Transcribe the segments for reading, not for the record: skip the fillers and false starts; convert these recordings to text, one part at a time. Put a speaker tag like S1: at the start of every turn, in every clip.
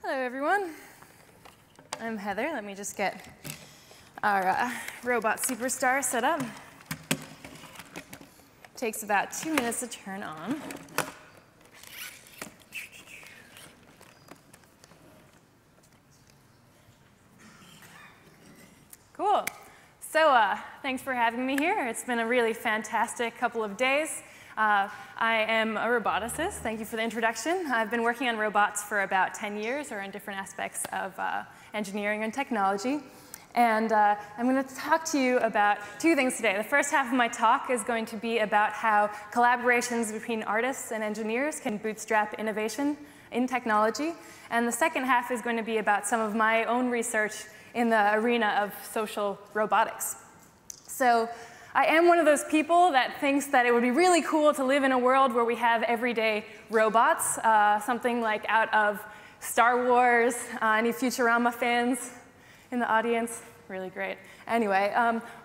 S1: Hello, everyone. I'm Heather. Let me just get our robot superstar set up. Takes about 2 minutes to turn on. Cool. So thanks for having me here. It's been a really fantastic couple of days. I am a roboticist. Thank you for the introduction. I've been working on robots for about 10 years, or in different aspects of engineering and technology. And I'm going to talk to you about two things today. The first half of my talk is going to be about how collaborations between artists and engineers can bootstrap innovation in technology. And the second half is going to be about some of my own research in the arena of social robotics. So I am one of those people that thinks that it would be really cool to live in a world where we have everyday robots, something like out of Star Wars. Any Futurama fans in the audience? Really great. Anyway,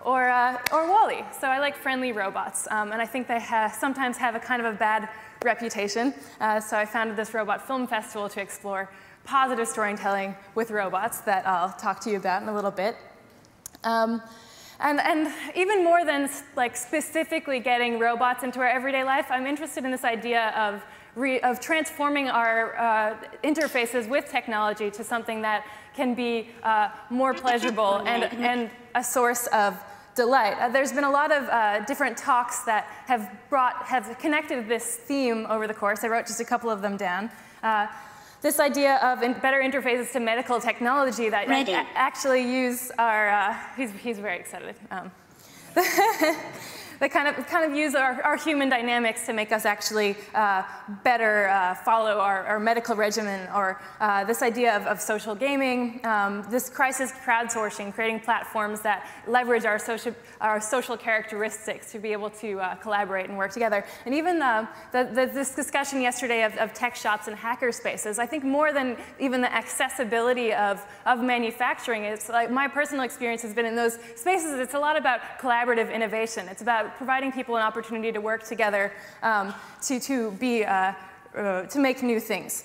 S1: or WALL-E. So I like friendly robots, and I think they sometimes have a kind of a bad reputation. So I founded this robot film festival to explore positive storytelling with robots that I'll talk to you about in a little bit. And even more than like specifically getting robots into our everyday life, I'm interested in this idea of transforming our interfaces with technology to something that can be more pleasurable and a source of delight. There's been a lot of different talks that have connected this theme over the course. I wrote just a couple of them down. This idea of better interfaces to medical technology that actually use our, he's very excited. That kind of use our human dynamics to make us actually better follow our medical regimen, or this idea of social gaming, this crisis crowdsourcing, creating platforms that leverage our social characteristics to be able to collaborate and work together. And even this discussion yesterday of tech shops and hacker spaces, I think more than even the accessibility of manufacturing, it's like my personal experience has been in those spaces, it's a lot about collaborative innovation. It's about providing people an opportunity to work together to make new things.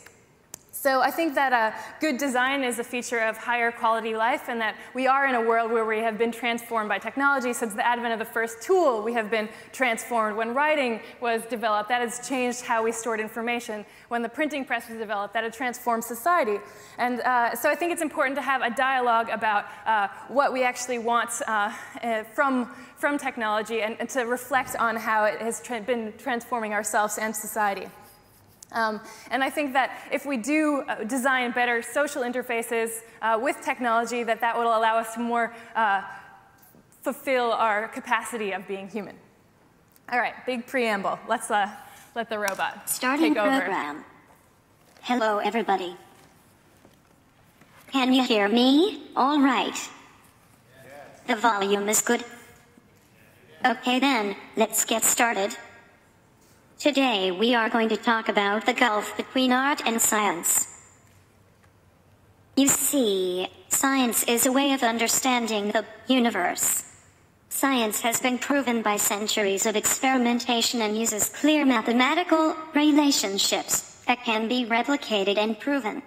S1: So I think that good design is a feature of higher quality life, and that we are in a world where we have been transformed by technology. Since the advent of the first tool, we have been transformed. When writing was developed, that has changed how we stored information. When the printing press was developed, that had transformed society. And so I think it's important to have a dialogue about what we actually want from technology, and to reflect on how it has been transforming ourselves and society. And I think that if we do design better social interfaces with technology, that will allow us to more fulfill our capacity of being human. All right, big preamble. Let's let the robot
S2: Starting
S1: take over.
S2: Program. Hello, everybody. Can you hear me? All right. Yes. The volume is good. Okay then, let's get started. Today we are going to talk about the gulf between art and science. You see, science is a way of understanding the universe. Science has been proven by centuries of experimentation and uses clear mathematical relationships that can be replicated and proven.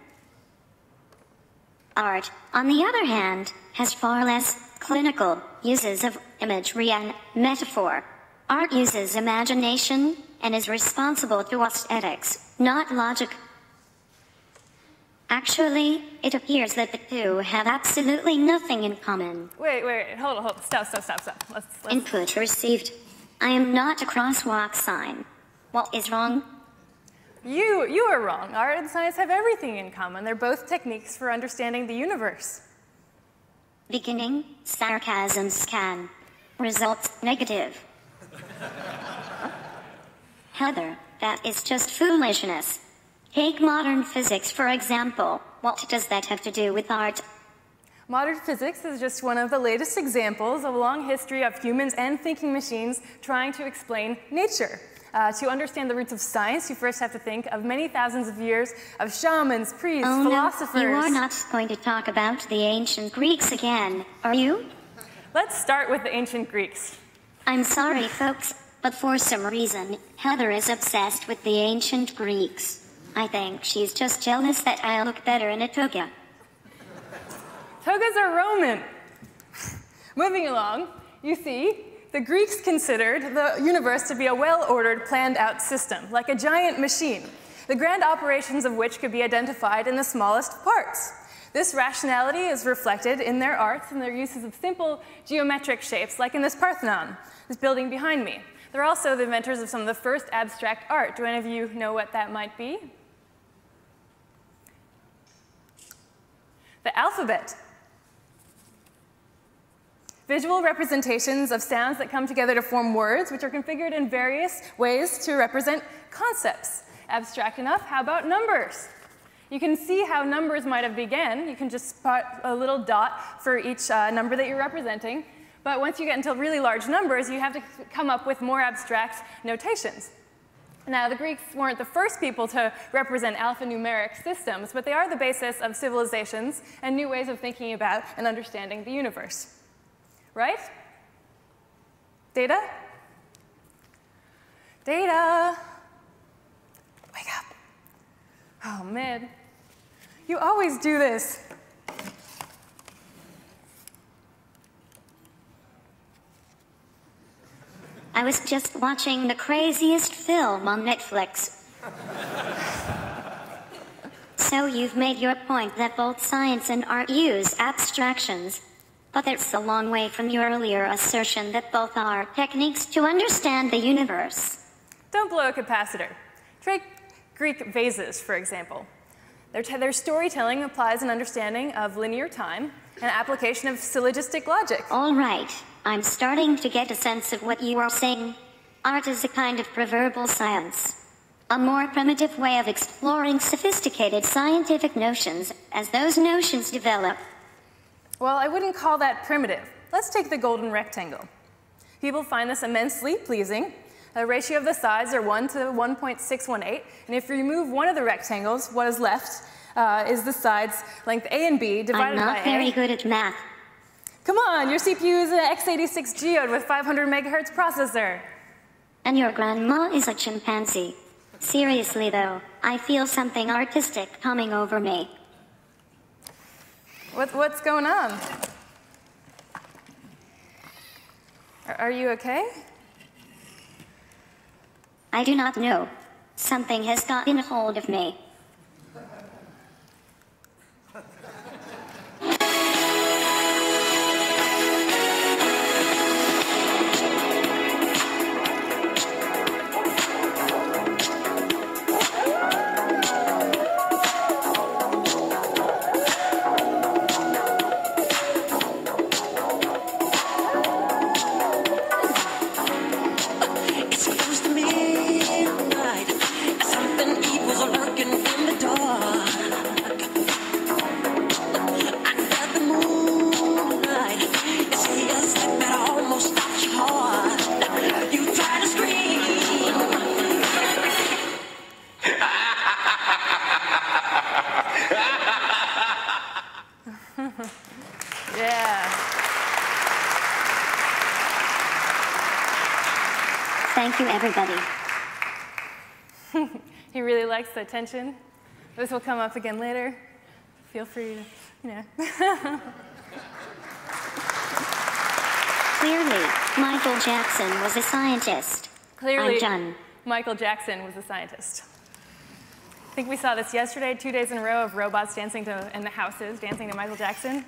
S2: Art, on the other hand, has far less clinical uses of imagery and metaphor. Art uses imagination and is responsible to aesthetics, not logic. Actually, it appears that the two have absolutely nothing in common.
S1: Wait, hold on, stop. Let's...
S2: Input received. I am not a crosswalk sign. What is wrong?
S1: You are wrong. Art and science have everything in common. They're both techniques for understanding the universe.
S2: Beginning, sarcasm scan. Results, negative. Heather, that is just foolishness. Take modern physics, for example. What does that have to do with art?
S1: Modern physics is just one of the latest examples of a long history of humans and thinking machines trying to explain nature. To understand the roots of science, you first have to think of many thousands of years of shamans, priests, philosophers.
S2: No, you are not going to talk about the ancient Greeks again, are you?
S1: Let's start with the ancient Greeks.
S2: I'm sorry, folks, but for some reason, Heather is obsessed with the ancient Greeks. I think she's just jealous that I look better in a toga.
S1: Togas are Roman. Moving along, you see, the Greeks considered the universe to be a well-ordered, planned-out system, like a giant machine, the grand operations of which could be identified in the smallest parts. This rationality is reflected in their arts and their uses of simple geometric shapes, like in this Parthenon, this building behind me. They're also the inventors of some of the first abstract art. Do any of you know what that might be? The alphabet. Visual representations of sounds that come together to form words, which are configured in various ways to represent concepts. Abstract enough, how about numbers? You can see how numbers might have begun. You can just put a little dot for each number that you're representing. But once you get into really large numbers, you have to come up with more abstract notations. Now, the Greeks weren't the first people to represent alphanumeric systems, but they are the basis of civilizations and new ways of thinking about and understanding the universe. Right? Data? Data! Wake up. Oh, man. You always do this.
S2: I was just watching the craziest film on Netflix. So you've made your point that both science and art use abstractions. But that's a long way from your earlier assertion that both are techniques to understand the universe.
S1: Don't blow a capacitor. Take Greek vases, for example. Their storytelling applies an understanding of linear time and application of syllogistic logic.
S2: All right, I'm starting to get a sense of what you are saying. Art is a kind of proverbial science. A more primitive way of exploring sophisticated scientific notions as those notions develop.
S1: Well, I wouldn't call that primitive. Let's take the golden rectangle. People find this immensely pleasing. The ratio of the sides are 1 to 1.618, and if you remove one of the rectangles, what is left is the sides length A and B divided by A.
S2: I'm not very good at math.
S1: Come on, your CPU is an x86 geode with 500 megahertz processor.
S2: And your grandma is a chimpanzee. Seriously though, I feel something artistic coming over me.
S1: What's going on? Are you okay?
S2: I do not know. Something has gotten a hold of me. Thank you, everybody.
S1: He really likes the attention. This will come up again later. Feel free to,
S2: Clearly, Michael Jackson was a scientist.
S1: Clearly,
S2: I'm done.
S1: Michael Jackson was a scientist. I think we saw this yesterday, 2 days in a row of robots dancing to, and the houses dancing to Michael Jackson.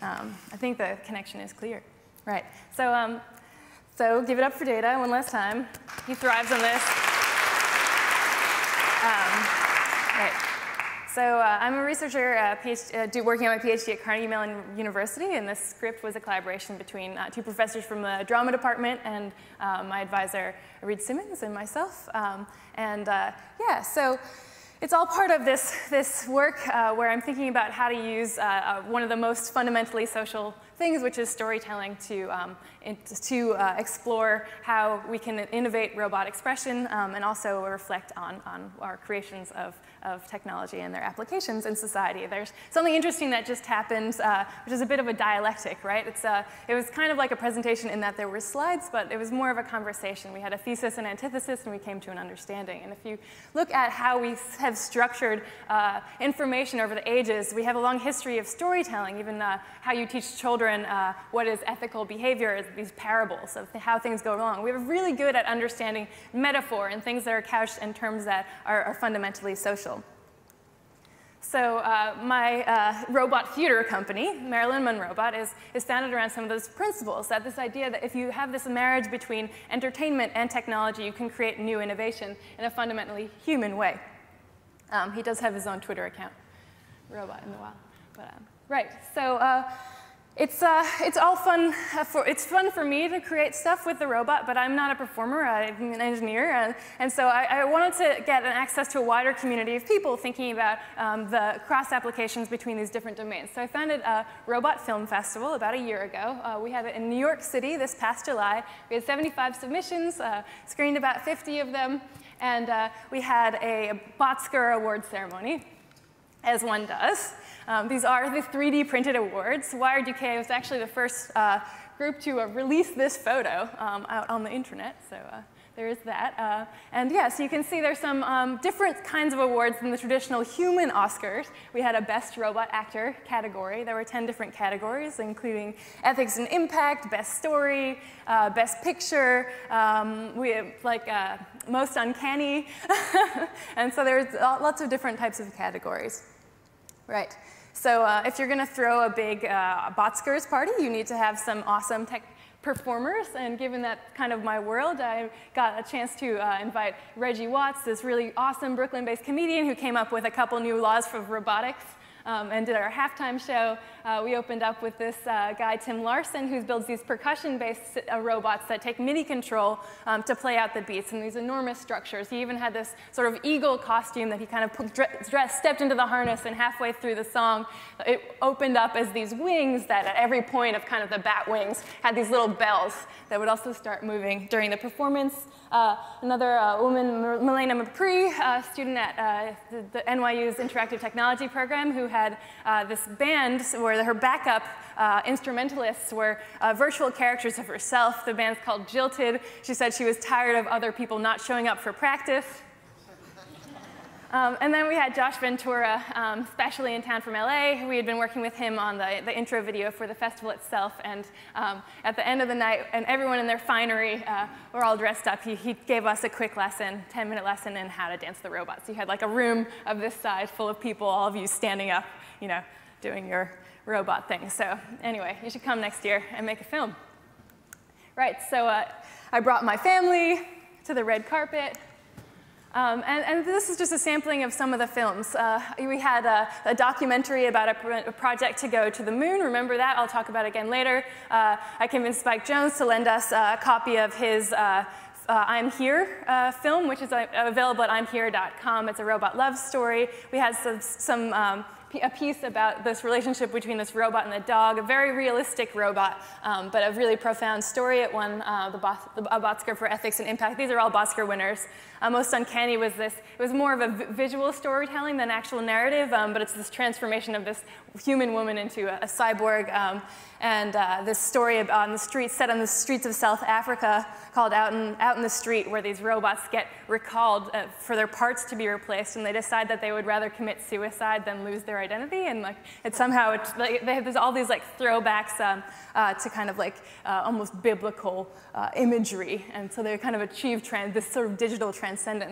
S1: I think the connection is clear. Right. So give it up for Data one last time. He thrives on this. Right. So I'm a researcher working on my PhD at Carnegie Mellon University, and this script was a collaboration between two professors from the drama department and my advisor, Reed Simmons, and myself. Yeah, so it's all part of this work where I'm thinking about how to use one of the most fundamentally social things, which is storytelling, to explore how we can innovate robot expression and also reflect on our creations of technology and their applications in society. There's something interesting that just happened, which is a bit of a dialectic, right? It was kind of like a presentation in that there were slides, but it was more of a conversation. We had a thesis and antithesis, and we came to an understanding. And if you look at how we have structured information over the ages, we have a long history of storytelling, even how you teach children what is ethical behavior, these parables of how things go wrong. We're really good at understanding metaphor and things that are couched in terms that are fundamentally social. So my robot theater company, Marilyn Monrobot, is founded around some of those principles, that this idea that if you have this marriage between entertainment and technology, you can create new innovation in a fundamentally human way. He does have his own Twitter account, Robot in the Wild. But, right, so it's all fun. It's fun for me to create stuff with the robot, but I'm not a performer. I'm an engineer, and so I wanted to get an access to a wider community of people thinking about the cross applications between these different domains. So I founded a Robot Film Festival about a year ago. We had it in New York City this past July. We had 75 submissions, screened about 50 of them, and we had a Botsker Award ceremony, as one does. These are the 3D printed awards. Wired UK was actually the first group to release this photo out on the internet, so there is that. And yeah, so you can see there's some different kinds of awards than the traditional human Oscars. We had a Best Robot Actor category. There were 10 different categories, including Ethics and Impact, Best Story, Best Picture, we have, like Most Uncanny. And so there's lots of different types of categories. Right. So if you're going to throw a big Botskers party, you need to have some awesome tech performers. And given that kind of my world, I got a chance to invite Reggie Watts, this really awesome Brooklyn-based comedian who came up with a couple new laws for robotics. And did our halftime show. We opened up with this guy, Tim Larson, who builds these percussion-based robots that take MIDI control to play out the beats in these enormous structures. He even had this sort of eagle costume that he kind of stepped into the harness, and halfway through the song, it opened up as these wings that at every point of kind of the bat wings had these little bells that would also start moving during the performance. Another woman, Milena Mapri, a student at the NYU's Interactive Technology program, who had this band where her backup instrumentalists were virtual characters of herself. The band's called Jilted. She said she was tired of other people not showing up for practice. And then we had Josh Ventura, specially in town from LA. We had been working with him on the intro video for the festival itself. And at the end of the night, and everyone in their finery were all dressed up, he gave us a quick lesson, 10-minute lesson in how to dance the robot. So you had like a room of this size full of people, all of you standing up, you know, doing your robot thing. So anyway, you should come next year and make a film. Right, so I brought my family to the red carpet. And this is just a sampling of some of the films. We had a documentary about a project to go to the moon. Remember that? I'll talk about it again later. I convinced Spike Jonze to lend us a copy of his I'm Here film, which is available at imhere.com. It's a robot love story. We had a piece about this relationship between this robot and the dog, a very realistic robot, but a really profound story. It won the Botsker for Ethics and Impact. These are all Botsker winners. Most Uncanny was this. It was more of a visual storytelling than actual narrative, but it's this transformation of this human woman into a cyborg. And this story on the streets, set on the streets of South Africa, called Out in the Street, where these robots get recalled for their parts to be replaced, and they decide that they would rather commit suicide than lose their identity. And like there's all these like throwbacks to kind of like almost biblical imagery, and so they kind of achieve this sort of digital transcendence.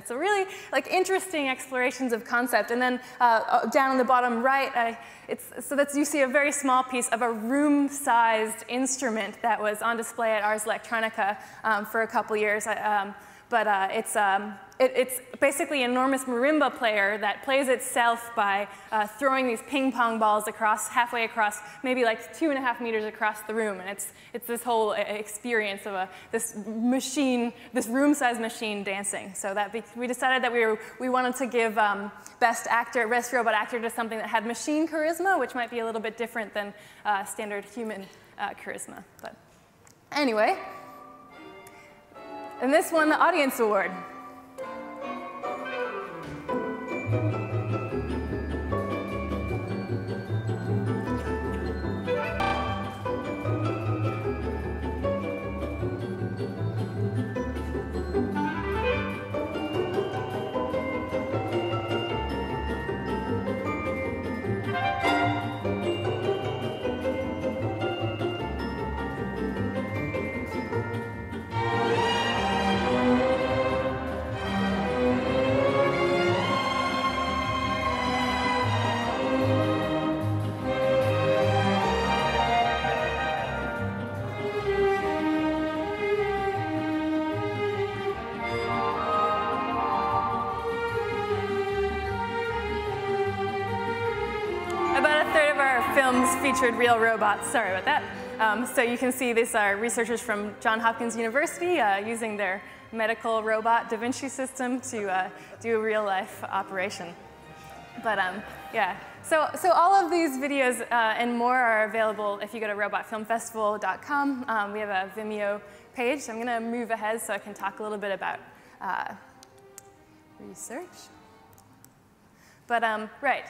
S1: So really like interesting explorations of concept. And then down on the bottom right, you see a very small piece of a room-sized instrument that was on display at Ars Electronica for a couple years. It's basically an enormous marimba player that plays itself by throwing these ping pong balls halfway across, maybe like 2.5 meters across the room. And it's this whole experience of this room-sized machine dancing. So we decided that we wanted to give Best Robot Actor to something that had machine charisma, which might be a little bit different than standard human charisma. But anyway, and this won the Audience Award. Films featured real robots. Sorry about that. So you can see these are researchers from Johns Hopkins University using their medical robot Da Vinci system to do a real-life operation. But yeah, so all of these videos and more are available if you go to robotfilmfestival.com. We have a Vimeo page. I'm going to move ahead so I can talk a little bit about research. But right,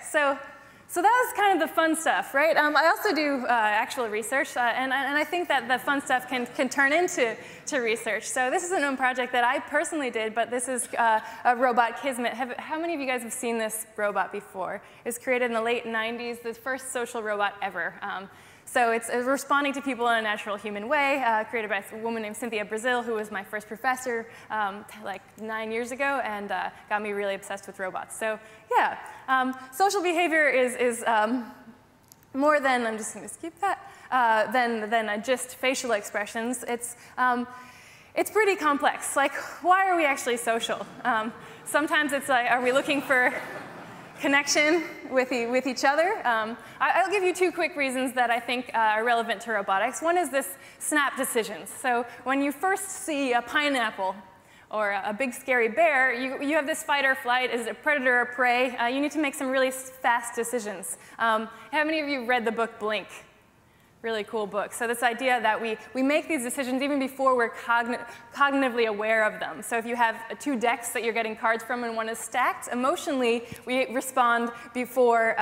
S1: so that was kind of the fun stuff, right? I also do actual research, and I think that the fun stuff can turn into research. So this is an own project that I personally did, but this is a robot, Kismet. How many of you guys have seen this robot before? It was created in the late 90s, the first social robot ever. So it's responding to people in a natural human way, created by a woman named Cynthia Brazil, who was my first professor like 9 years ago, and got me really obsessed with robots. So yeah, social behavior is more than, I'm just going to skip that, than just facial expressions. It's pretty complex. Like, why are we actually social? Sometimes it's like, are we looking for connection with each other? I'll give you two quick reasons that I think are relevant to robotics. One is this snap decisions. So when you first see a pineapple or a big scary bear, you have this fight or flight. Is it a predator or prey? You need to make some really fast decisions. How many of you read the book Blink? Really cool book. So this idea that we make these decisions even before we're cognitively aware of them. So if you have two decks that you're getting cards from and one is stacked, emotionally we respond before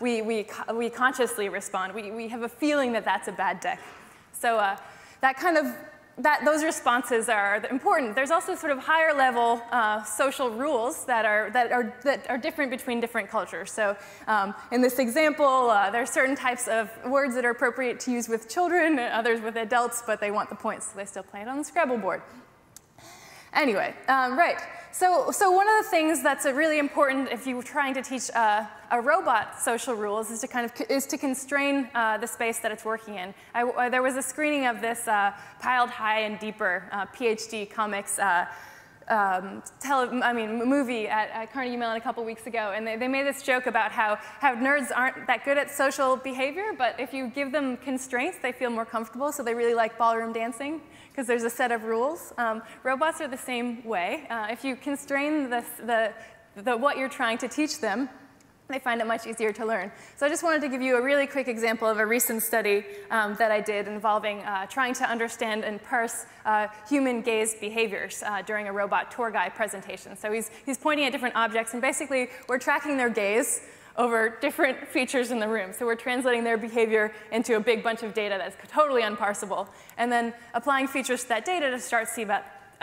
S1: we consciously respond. We have a feeling that that's a bad deck. So those responses are important. There's also sort of higher level social rules that are different between different cultures. So in this example, there are certain types of words that are appropriate to use with children, and others with adults, but they want the points, so they still play it on the Scrabble board. Anyway, right. So one of the things that's really important if you're trying to teach a robot social rules is to constrain the space that it's working in. There was a screening of this Piled High and Deeper PhD comics movie at Carnegie Mellon a couple weeks ago, and they made this joke about how nerds aren't that good at social behavior, but if you give them constraints, they feel more comfortable, so they really like ballroom dancing, because there's a set of rules. Robots are the same way. If you constrain what you're trying to teach them, they find it much easier to learn. So I just wanted to give you a really quick example of a recent study that I did involving trying to understand and parse human gaze behaviors during a robot tour guide presentation. So he's pointing at different objects, and basically we're tracking their gaze over different features in the room. So we're translating their behavior into a big bunch of data that's totally unparsable, and then applying features to that data to start to see about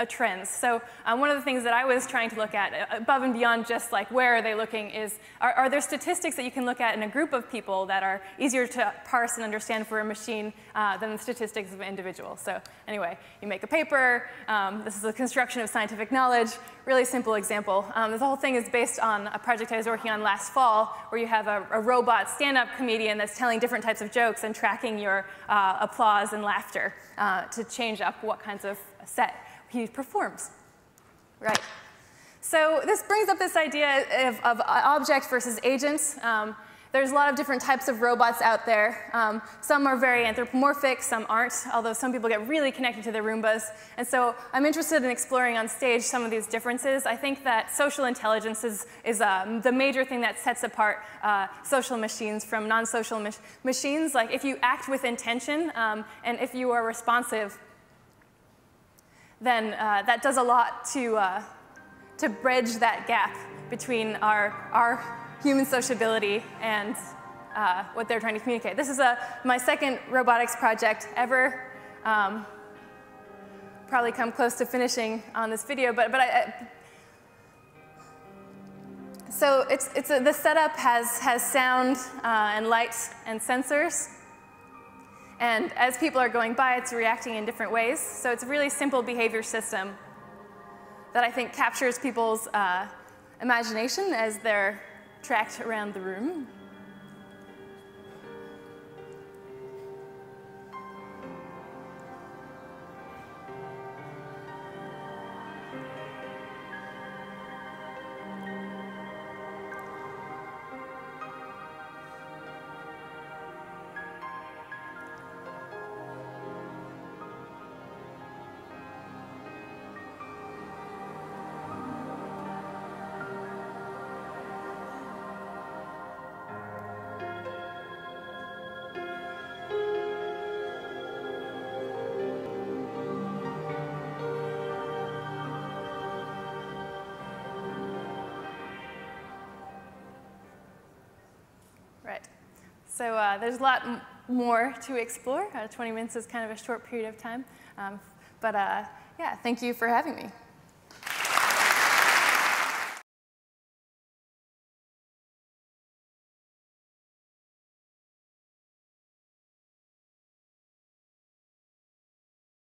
S1: trends. So one of the things that I was trying to look at, above and beyond just like where are they looking, is are there statistics that you can look at in a group of people that are easier to parse and understand for a machine than the statistics of an individual. So anyway, you make a paper. This is the construction of scientific knowledge. Really simple example. This whole thing is based on a project I was working on last fall, where you have a robot stand-up comedian that's telling different types of jokes and tracking your applause and laughter to change up what kinds of set he performs. Right. So this brings up this idea of object versus agents. There's a lot of different types of robots out there. Some are very anthropomorphic, some aren't, although some people get really connected to their Roombas. And so I'm interested in exploring on stage some of these differences. I think that social intelligence is the major thing that sets apart social machines from non-social machines. Like if you act with intention and if you are responsive, then that does a lot to bridge that gap between our human sociability and what they're trying to communicate. This is my second robotics project ever. Probably come close to finishing on this video, so the setup has sound and light and sensors. And as people are going by, it's reacting in different ways. So it's a really simple behavior system that I think captures people's imagination as they're tracked around the room. Right. So there's a lot more to explore. 20 minutes is kind of a short period of time. Yeah, thank you for having me.